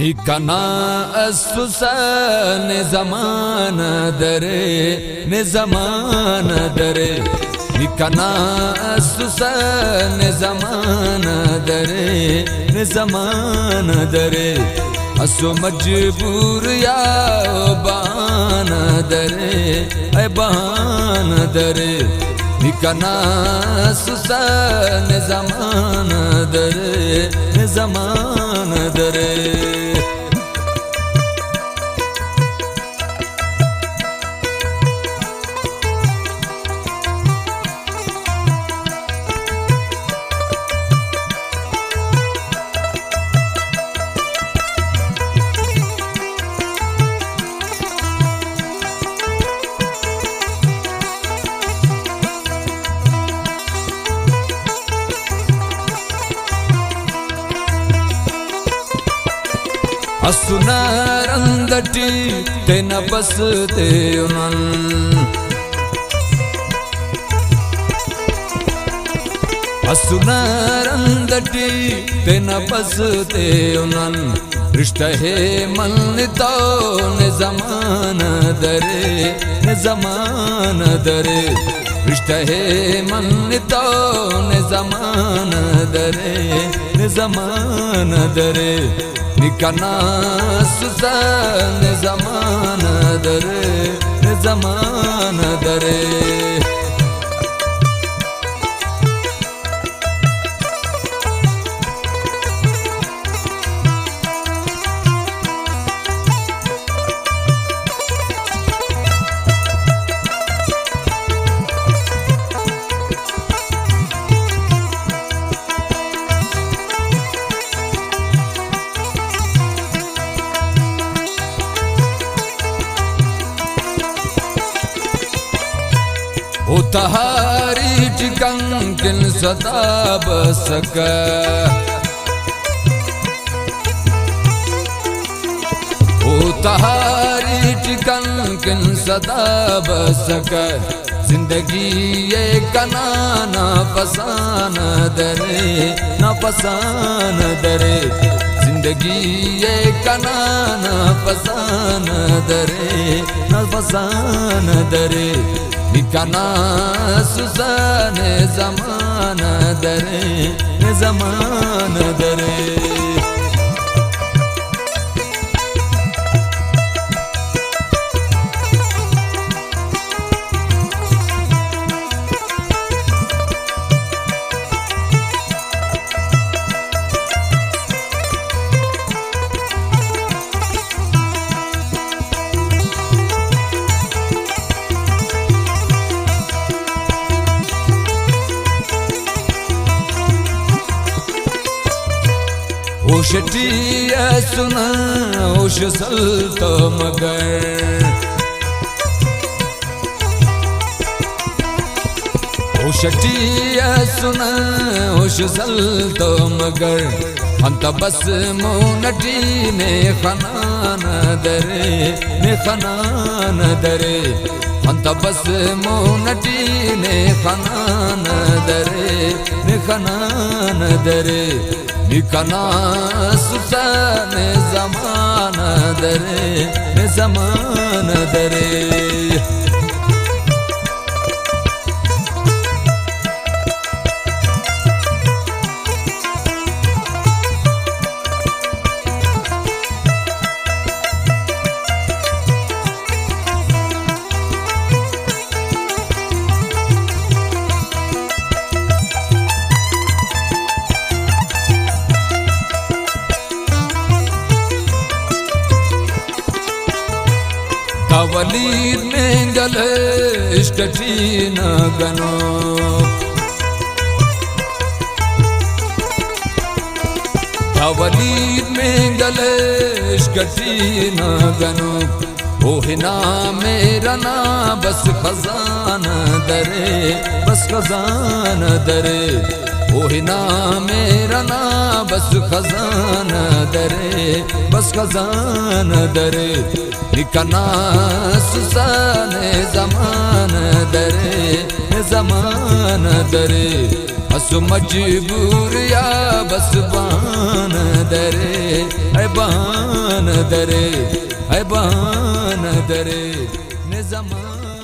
निकना असुसन जमान दरे ने जमान दरे निकना असुसन जमान दरे ने जमान दरे असो मजबूर या बान दरे ऐ बान दरे निकना सुसन जमान दरे जमान दरे असुनारंदटी तेन बसते उनन असुनारंदटी तेन बसते उनन रिश्ता है मन तो ने जमान दरे ने जमान दरे रिश्ता है मन तो ने जमान दरे ने जमान दरे निकना सुसन जमान दरे जमान दरे ओ तहारी चिकन सदा बसक ओ तहारी चिकन सदा बसक जिंदगी ये कना ना पसान दरे ना पसान दरे जिंदगी ये कना ना पसान दरे ना पसान दरे निकना सुसन जमान दरे जमान दरे ओशटिया सुना ओश सल्तो मगर ओशटिया सुना ओश सल्तो मगर अंत बस मोनटी ने खनान दरे अंत बस मोनटी ने खनान दरे निकना सुसन जमान दरे जमान दरे तवलीर में गले इष्टटी न गनो तवलीर में गले इष्टटी न गनो ओहिना मेरा ना बस खजान दरे बस खजान दरे ओहिना मेरा ना बस खजान दरे बस खजान दरे निकना सुसन जमान दरे असु मजबूर या बस बान दरे बहान दरे है बहान दरे ने जमान